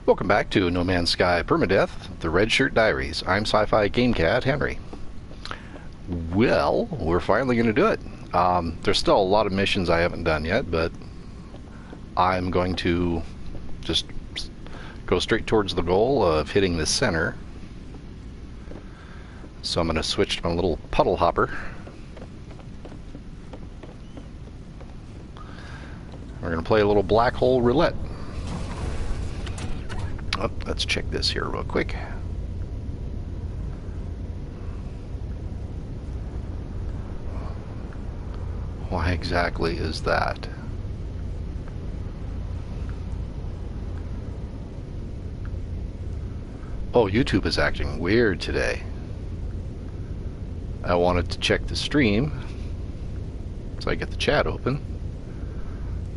Welcome back to No Man's Sky Permadeath, the Red Shirt Diaries. I'm Sci-Fi Game Cat Henry. Well, we're finally going to do it. There's still a lot of missions I haven't done yet, but I'm going to just go straight towards the goal of hitting the center. So I'm going to switch to my little puddle hopper. We're going to play a little black hole roulette. Oh, let's check this here real quick. Why exactly is that? Oh, YouTube is acting weird today. I wanted to check the stream, so I get the chat open,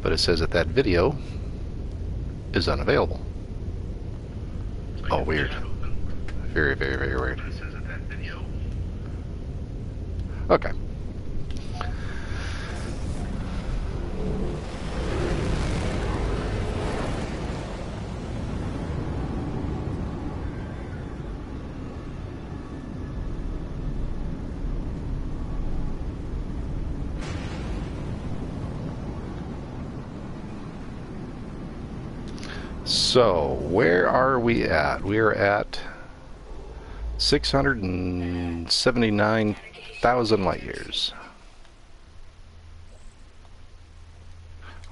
but it says that video is unavailable. Oh, weird. Very, very, very weird. Okay. So, where are we at? We are at 679,000 light years.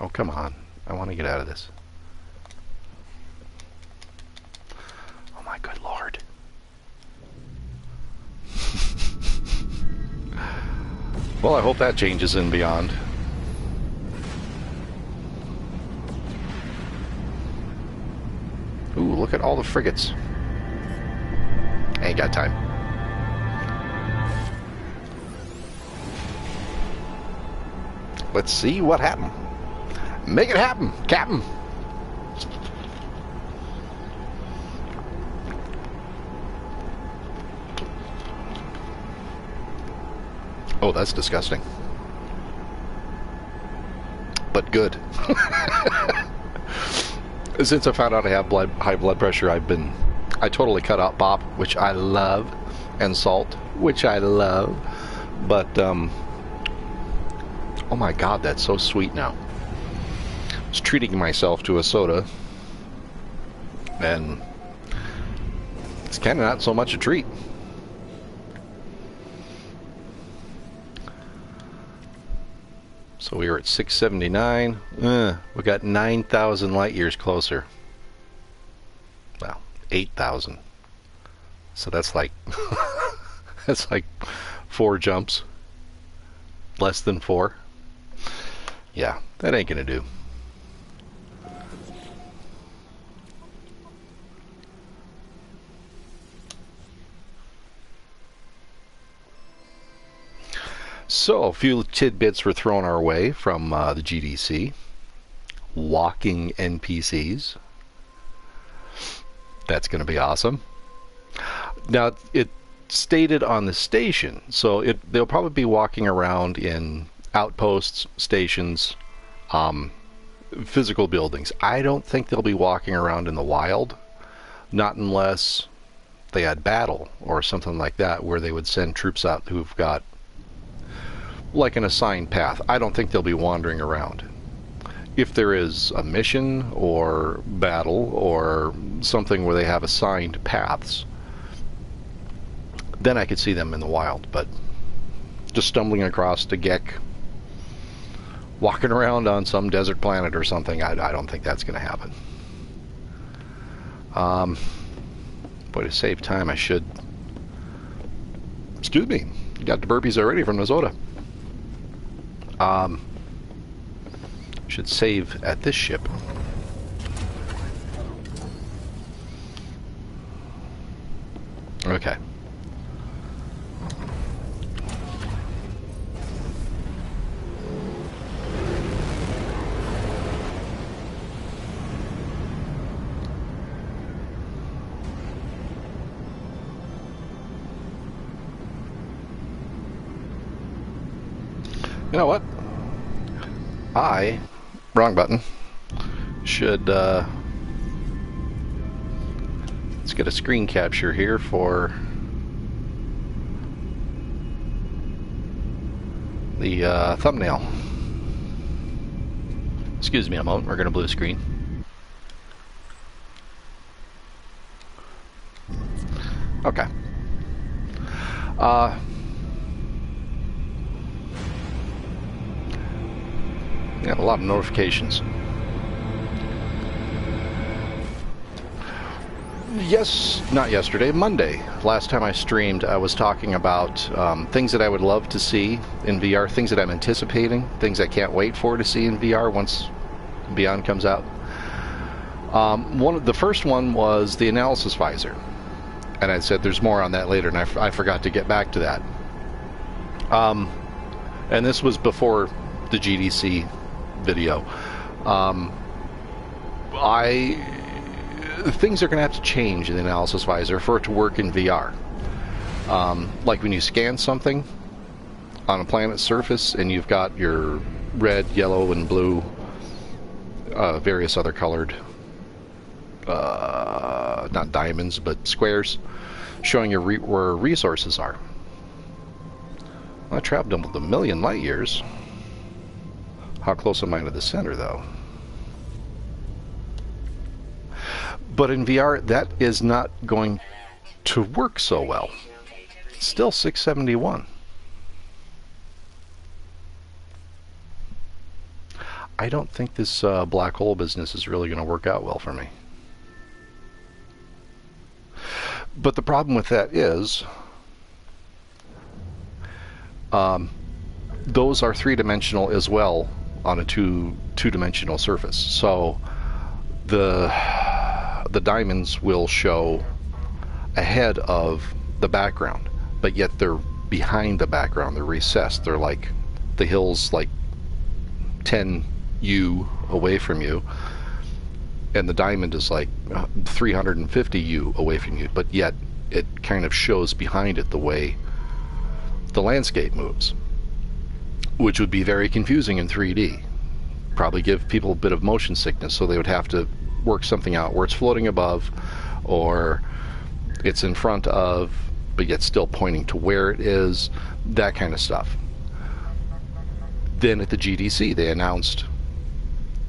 Oh, come on. I want to get out of this. Oh my good lord. Well, I hope that changes in beyond. Ooh, look at all the frigates. Ain't got time. Let's see what happened. Make it happen, Captain. Oh, that's disgusting. But good. Since I found out I have high blood pressure, I totally cut out pop, which I love, and salt, which I love, but oh my god, that's so sweet now. I was treating myself to a soda, and it's kind of not so much a treat. So we were at 679. We got 9,000 light years closer. Well, 8,000. So that's like that's like 4 jumps. Less than 4. Yeah, that ain't gonna do. So, a few tidbits were thrown our way from the GDC. Walking NPCs. That's going to be awesome. Now, it stated on the station, so they'll probably be walking around in outposts, stations, physical buildings. I don't think they'll be walking around in the wild, not unless they had battle or something like that, where they would send troops out who've got like an assigned path. I don't think they'll be wandering around. If there is a mission or battle or something where they have assigned paths, then I could see them in the wild. But just stumbling across a Gek, walking around on some desert planet or something, I don't think that's going to happen. Boy, to save time, I should... Excuse me, you got the burpees already from the soda. Should save at this ship. Okay. You know what? Wrong button, should Let's get a screen capture here for the thumbnail. Excuse me a moment, we're going to blue screen. Okay. Got a lot of notifications. Yes, not yesterday, Monday. Last time I streamed, I was talking about things that I would love to see in VR, things that I'm anticipating, things I can't wait for to see in VR once Beyond comes out. The first one was the analysis visor. And I said there's more on that later, and I forgot to get back to that. And this was before the GDC video. Things are going to have to change in the analysis visor for it to work in VR. Like when you scan something on a planet's surface and you've got your red, yellow, and blue, various other colored, not diamonds, but squares, showing you where resources are. Well, I traveled a million light years. How close am I to the center, though? But in VR, that is not going to work so well. Still 671. I don't think this black hole business is really going to work out well for me. But the problem with that is, those are three-dimensional as well on a two-dimensional surface. So the diamonds will show ahead of the background, but yet they're behind the background. They're recessed. They're like the hills, like 10U away from you, and the diamond is like 350U away from you, but yet it kind of shows behind it the way the landscape moves, which would be very confusing in 3D. Probably give people a bit of motion sickness, so they would have to work something out where it's floating above, or it's in front of, but yet still pointing to where it is, that kind of stuff. Then at the GDC, they announced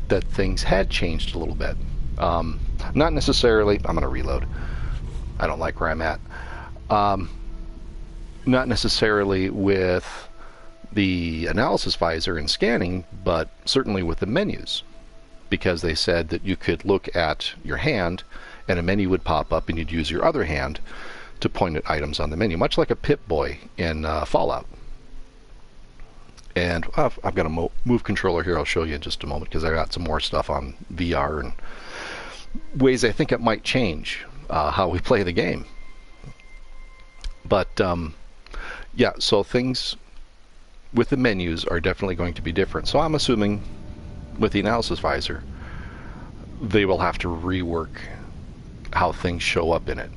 that things had changed a little bit. Not necessarily, I'm going to reload. I don't like where I'm at. Not necessarily with the analysis visor and scanning, but certainly with the menus. Because they said that you could look at your hand and a menu would pop up and you'd use your other hand to point at items on the menu, much like a Pip-Boy in Fallout. And I've got a move controller here I'll show you in just a moment, because I got some more stuff on VR and ways I think it might change how we play the game. But yeah, so things with the menus are definitely going to be different. So I'm assuming with the analysis visor, they will have to rework how things show up in it.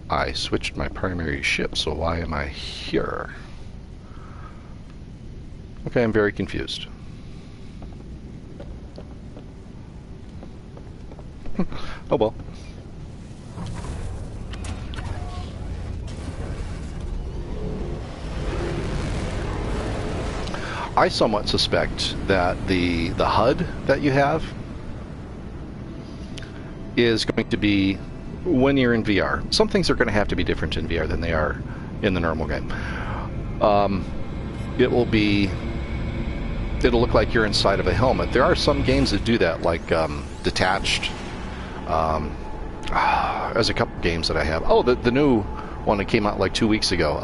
I switched my primary ship, so why am I here? Okay, I'm very confused. Oh well. I somewhat suspect that the HUD that you have is going to be, when you're in VR, some things are going to have to be different in VR than they are in the normal game. It'll look like you're inside of a helmet. There are some games that do that, like Detached. There's a couple games that I have. Oh, the new one that came out like 2 weeks ago,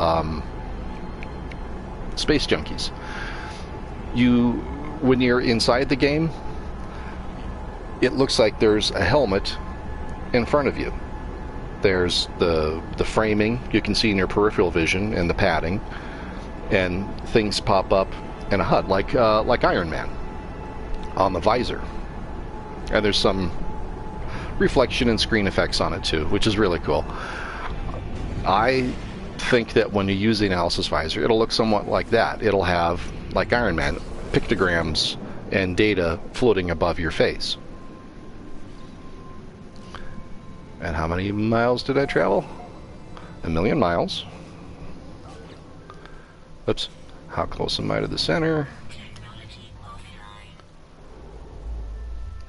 Space Junkies. When you're inside the game, it looks like there's a helmet in front of you. There's the framing you can see in your peripheral vision and the padding, and things pop up in a HUD like Iron Man on the visor. And there's some reflection and screen effects on it too, which is really cool. I think that when you use the analysis visor, it'll look somewhat like that. It'll have, like Iron Man, pictograms and data floating above your face. And how many miles did I travel? 1,000,000 miles. Oops. How close am I to the center?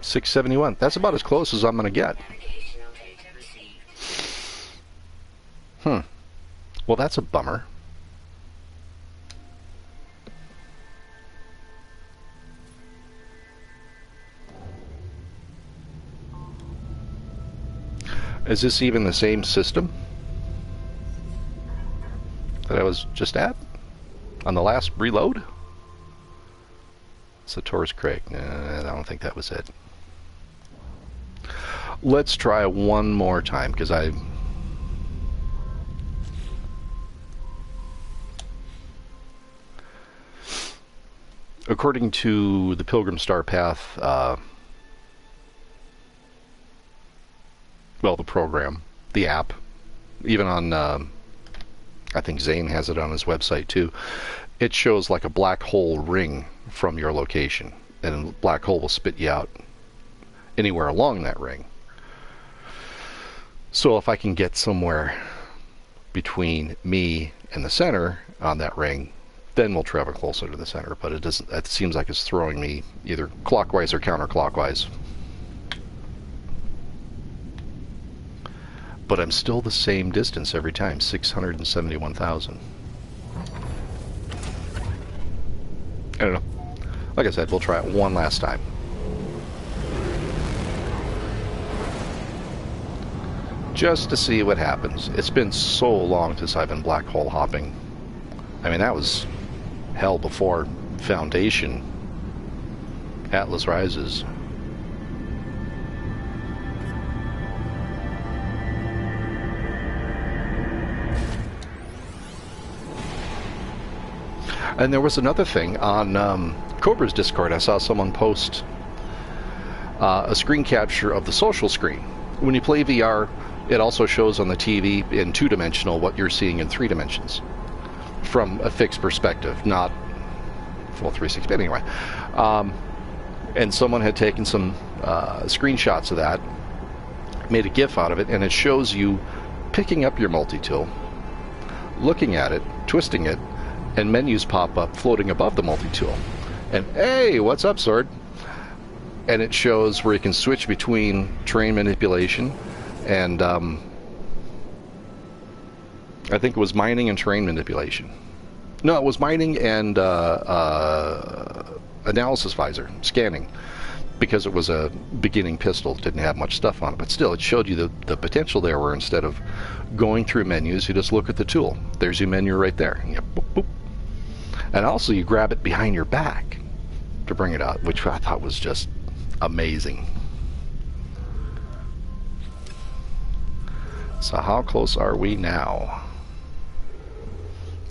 671. That's about as close as I'm going to get. Well, that's a bummer. Is this even the same system that I was just at on the last reload? Sator's Craig. Nah, I don't think that was it. Let's try one more time, because according to the Pilgrim Star Path, well, the program, the app, even on, I think Zane has it on his website too, it shows like a black hole ring from your location, and a black hole will spit you out anywhere along that ring. So if I can get somewhere between me and the center on that ring, then we'll travel closer to the center. But it doesn't. It seems like it's throwing me either clockwise or counterclockwise. But I'm still the same distance every time, 671,000. I don't know. Like I said, we'll try it one last time. Just to see what happens. It's been so long since I've been black hole hopping. I mean, that was hell before Foundation, Atlas Rises. And there was another thing on Cobra's Discord. I saw someone post a screen capture of the social screen. When you play VR, it also shows on the TV in two-dimensional what you're seeing in 3 dimensions from a fixed perspective, not full 360. But anyway, and someone had taken some screenshots of that, made a GIF out of it, and it shows you picking up your multi-tool, looking at it, twisting it, and menus pop up floating above the multi-tool. And hey, what's up, Sword? And it shows where you can switch between terrain manipulation and I think it was mining and terrain manipulation. No, it was mining and analysis visor, scanning, because it was a beginning pistol. It didn't have much stuff on it, but still it showed you the potential there, where instead of going through menus, you just look at the tool. There's your menu right there. You boop, boop. And also you grab it behind your back to bring it out, which I thought was just amazing. So how close are we now?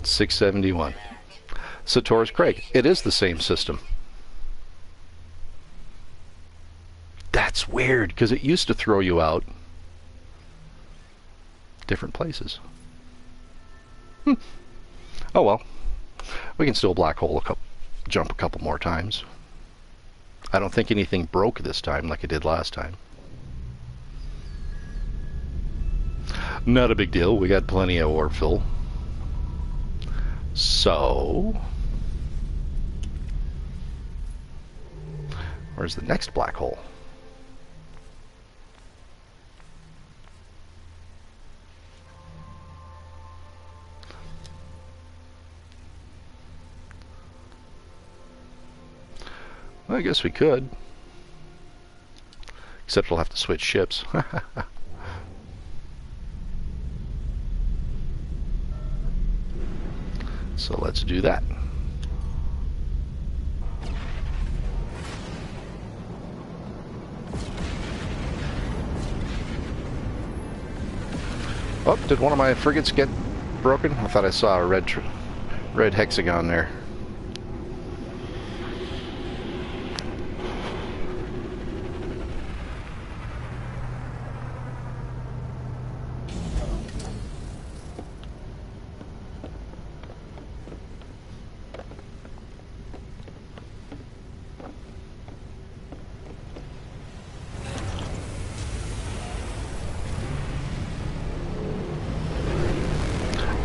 671. Sator's Craig. It is the same system. That's weird, because it used to throw you out different places. Oh well. We can still black hole jump a couple more times. I don't think anything broke this time like it did last time. Not a big deal. We got plenty of ore fill. So, where's the next black hole? Well, I guess we could. Except we'll have to switch ships. So let's do that. Oh, did one of my frigates get broken? I thought I saw a red hexagon there.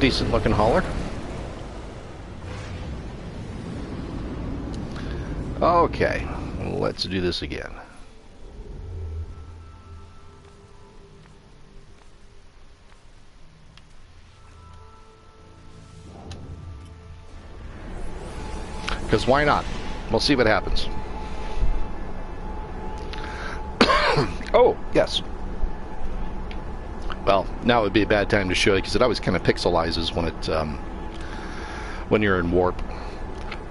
decent looking hauler. Okay, let's do this again. Because why not? We'll see what happens. Oh, yes. Well, now would be a bad time to show you because it always kind of pixelizes when it when you're in warp.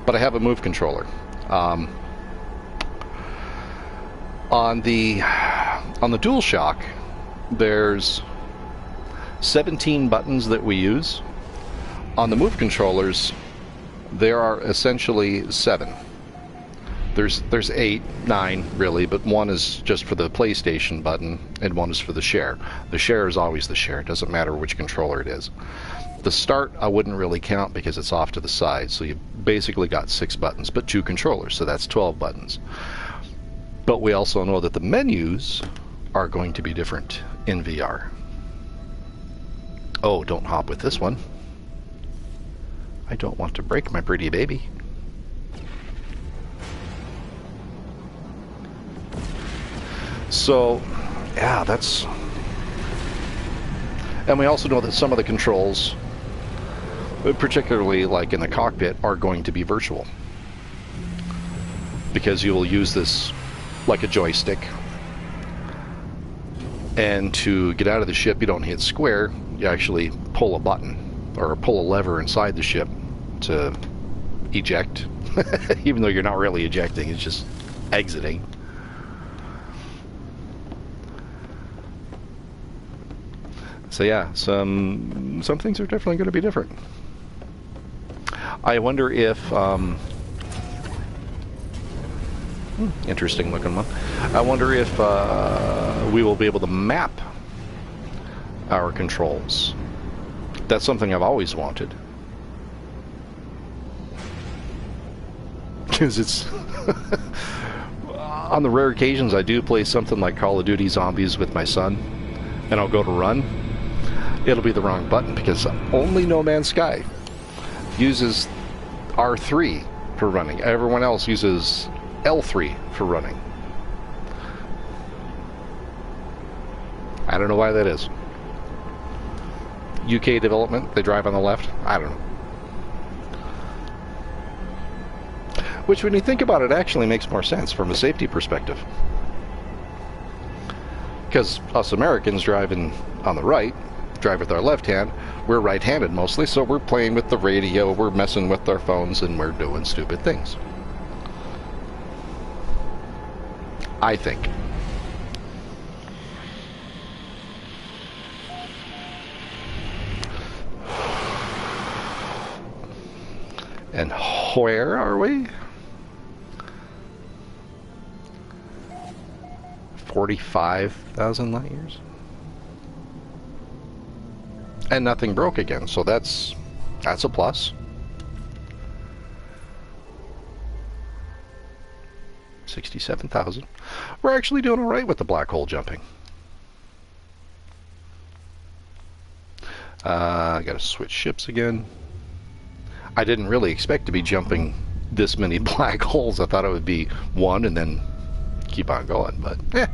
But I have a move controller. On the DualShock, there's 17 buttons that we use. On the move controllers, there are essentially 7. There's 8, 9 really, but one is just for the PlayStation button and one is for the share. The share is always the share. It doesn't matter which controller it is. The start I wouldn't really count because it's off to the side, so you basically got 6 buttons, but 2 controllers, so that's 12 buttons. But we also know that the menus are going to be different in VR. Oh, don't hop with this one. I don't want to break my pretty baby. So, yeah, that's... And we also know that some of the controls, particularly like in the cockpit, are going to be virtual. Because you will use this like a joystick. And to get out of the ship, you don't hit square, you actually pull a button or pull a lever inside the ship to eject. Even though you're not really ejecting, it's just exiting. So yeah, some things are definitely going to be different. I wonder if interesting looking one. I wonder if we will be able to map our controls. That's something I've always wanted. Because it's on the rare occasions I do play something like Call of Duty Zombies with my son, and I'll go to run. It'll be the wrong button because only No Man's Sky uses R3 for running. Everyone else uses L3 for running. I don't know why that is. UK development, they drive on the left? I don't know. Which, when you think about it, actually makes more sense from a safety perspective. Because us Americans driving on the right, drive with our left hand, we're right-handed mostly, so we're playing with the radio, we're messing with our phones, and we're doing stupid things. I think. And where are we? 45,000 light years? And nothing broke again, so that's a plus. 67,000. We're actually doing all right with the black hole jumping. I gotta switch ships again. I didn't really expect to be jumping this many black holes. I thought it would be one and then keep on going, but eh.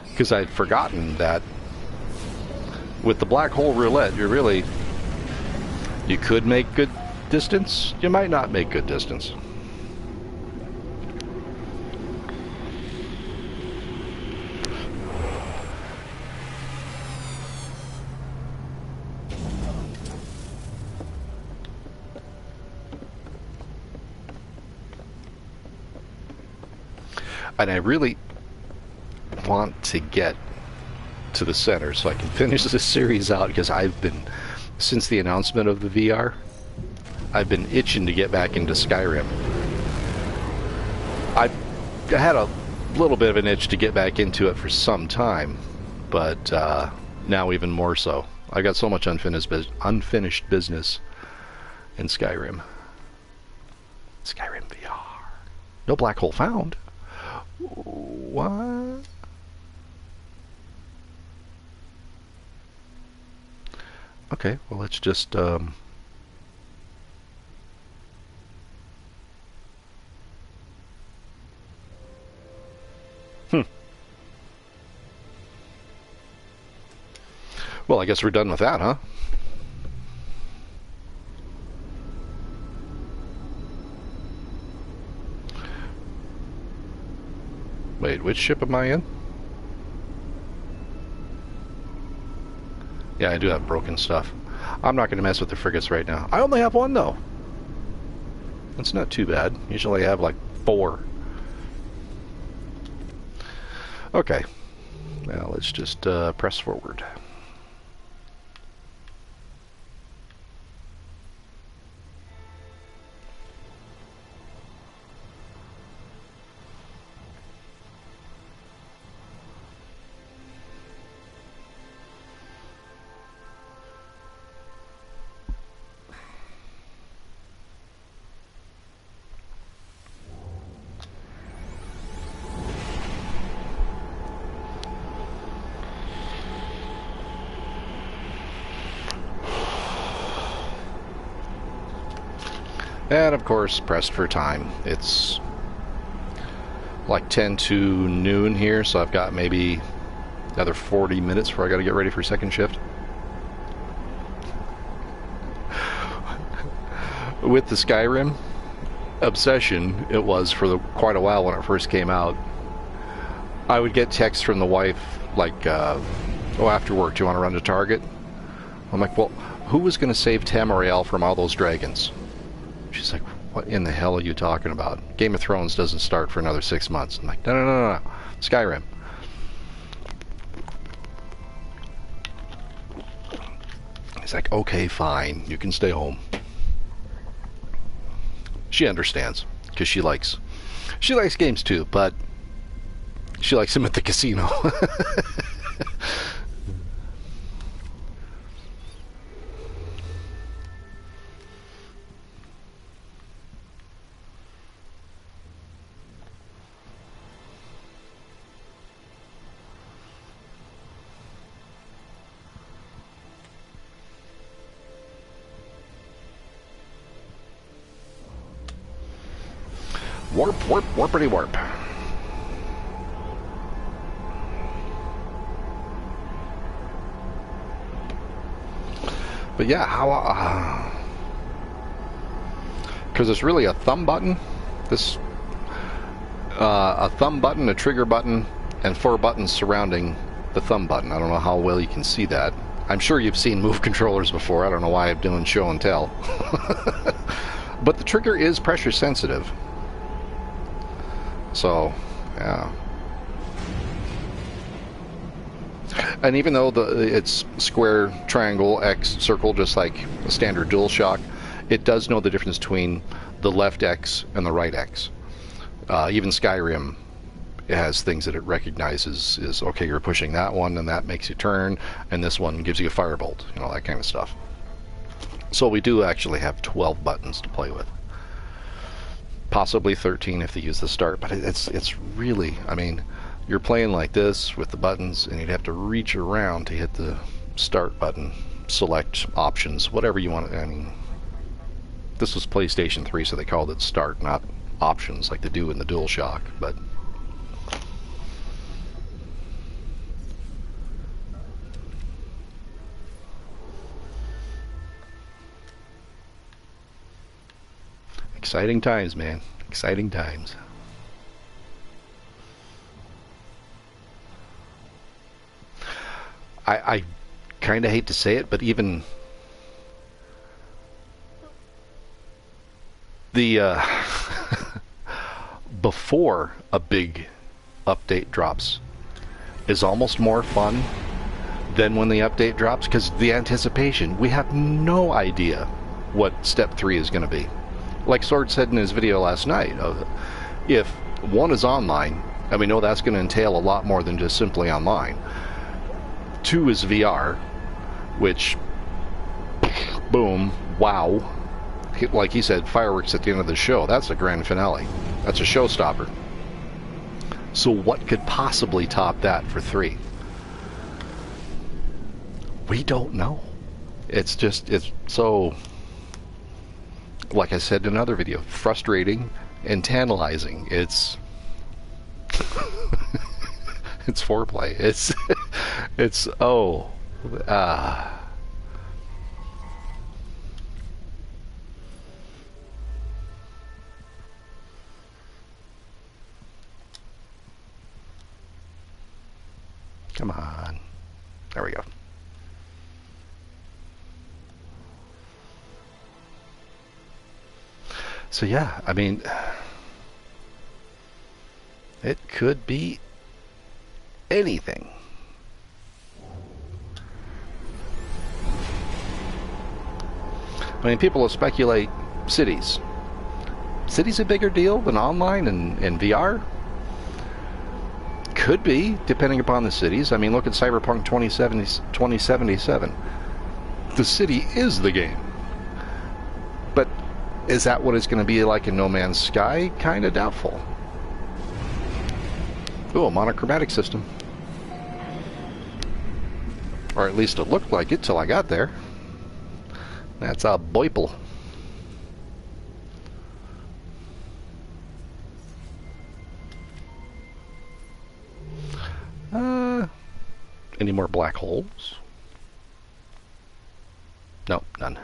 Because I'd forgotten that with the black hole roulette, you could make good distance, you might not make good distance. And I really want to get to the center so I can finish this series out, because I've been, since the announcement of the VR, I've been itching to get back into Skyrim. I had a little bit of an itch to get back into it for some time, but now even more so. I got so much unfinished business in Skyrim. Skyrim VR. No black hole found. What? Okay, well, let's just, Well, I guess we're done with that, huh? Wait, which ship am I in? Yeah, I do have broken stuff. I'm not going to mess with the frigates right now. I only have one, though. That's not too bad. Usually I have like 4. Okay. Now let's just press forward. And of course, pressed for time. It's like 10 to noon here, so I've got maybe another 40 minutes before I got to get ready for second shift. With the Skyrim obsession, it was for quite a while when it first came out. I would get texts from the wife like, oh, after work, do you want to run to Target? I'm like, well, who was going to save Tamariel from all those dragons? She's like, what in the hell are you talking about? Game of Thrones doesn't start for another 6 months. I'm like, no. Skyrim. He's like, okay, fine. You can stay home. She understands, because she likes games too, but she likes them at the casino. Warpity warp. But yeah, how? Because it's really a thumb button. This a thumb button, a trigger button, and 4 buttons surrounding the thumb button. I don't know how well you can see that. I'm sure you've seen Move controllers before. I don't know why I'm doing show and tell. But the trigger is pressure sensitive. So, yeah. And even though it's square, triangle, X, circle, just like a standard DualShock, it does know the difference between the left X and the right X. Even Skyrim has things that it recognizes is, okay, you're pushing that one and that makes you turn, and this one gives you a firebolt, you know, that kind of stuff. So we do actually have 12 buttons to play with. Possibly 13 if they use the start, but it's really, I mean, you're playing like this with the buttons and you'd have to reach around to hit the start button, select options, whatever you want. I mean, this was PlayStation 3, so they called it start, not options like they do in the DualShock, but exciting times, man. Exciting times. I kind of hate to say it, but even the before a big update drops is almost more fun than when the update drops, because the anticipation, we have no idea what step 3 is going to be. Like Sword said in his video last night, if 1 is online, and we know that's going to entail a lot more than just simply online. 2 is VR, which, boom, wow. Like he said, fireworks at the end of the show. That's a grand finale. That's a showstopper. So what could possibly top that for 3? We don't know. It's so, like I said in another video, frustrating and tantalizing. It's it's foreplay. It's oh come on. There we go. So yeah, I mean, it could be anything. I mean, people will speculate cities. Cities a bigger deal than online and VR? Could be, depending upon the cities. I mean, look at Cyberpunk 2077. The city is the game. But is that what it's going to be like in No Man's Sky? Kind of doubtful. Ooh, a monochromatic system. Or at least it looked like it till I got there. That's a boiple. Any more black holes? No, none.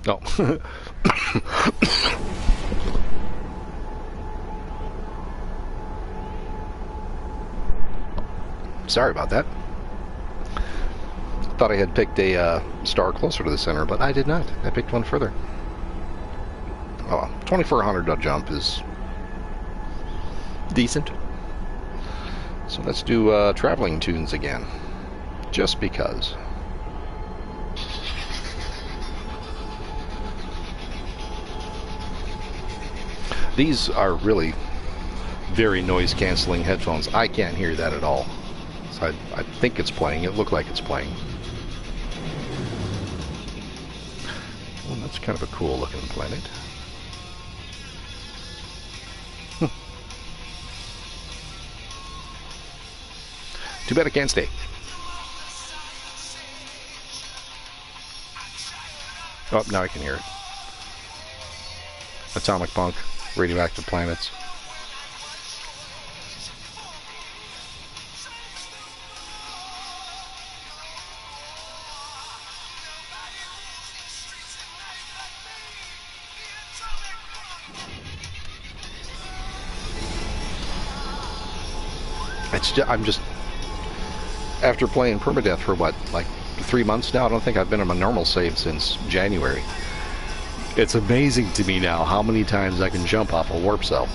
No. Sorry about that. Thought I had picked a star closer to the center, but I did not. I picked one further. Oh, 2400 jump is decent. So let's do traveling tunes again, just because. These are really very noise canceling headphones. I can't hear that at all. So I think it's playing. It looked like it's playing. Well, that's kind of a cool looking planet. Too bad I can't stay. Oh, now I can hear it. Atomic Punk, Radioactive Planets. I'm just, after playing Permadeath for what, like 3 months now, I don't think I've been on my normal save since January. It's amazing to me now how many times I can jump off a warp cell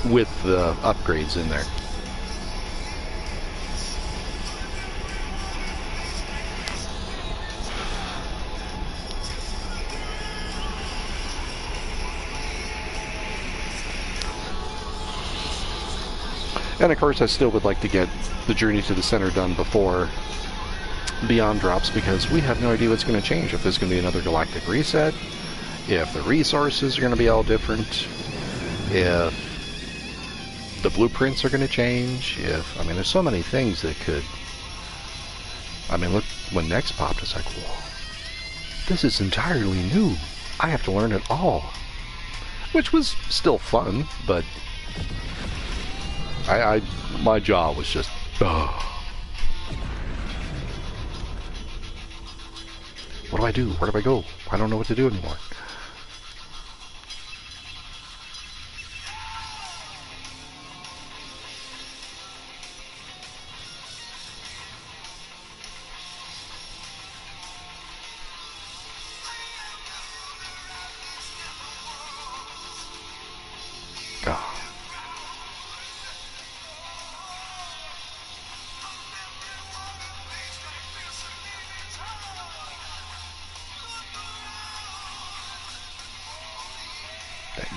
with the upgrades in there. And of course I still would like to get the Journey to the Center done before Beyond drops, because we have no idea what's going to change. If there's going to be another galactic reset, if the resources are going to be all different, if the blueprints are going to change, I mean, there's so many things that could... I mean, look, when Next popped, it's like, whoa, this is entirely new. I have to learn it all. Which was still fun, but my jaw was just, what do I do? Where do I go? I don't know what to do anymore.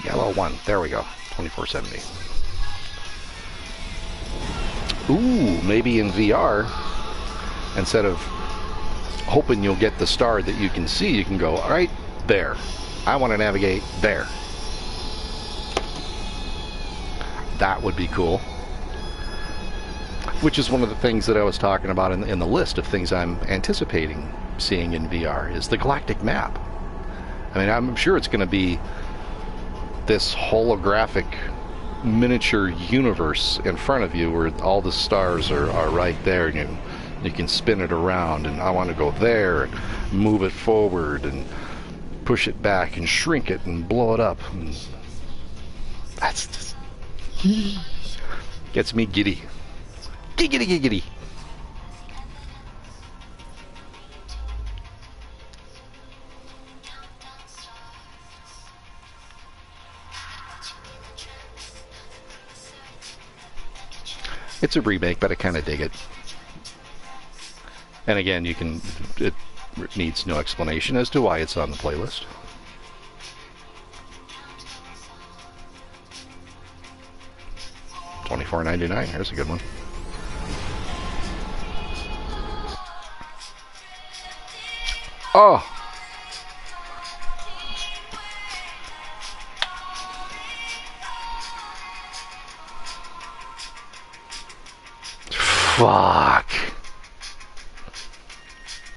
Yellow one. There we go. 2470. Ooh, maybe in VR, instead of hoping you'll get the star that you can see, you can go, all right, there. I want to navigate there. That would be cool. Which is one of the things that I was talking about in the list of things I'm anticipating seeing in VR, is the galactic map. I mean, I'm sure it's going to be this holographic miniature universe in front of you where all the stars are right there, and you can spin it around, and I want to go there and move it forward and push it back and shrink it and blow it up. And that's just gets me giddy. Giggity giggity. It's a remake, but I kind of dig it. And again, it needs no explanation as to why it's on the playlist. $24.99. Here's a good one. Oh! Fuck.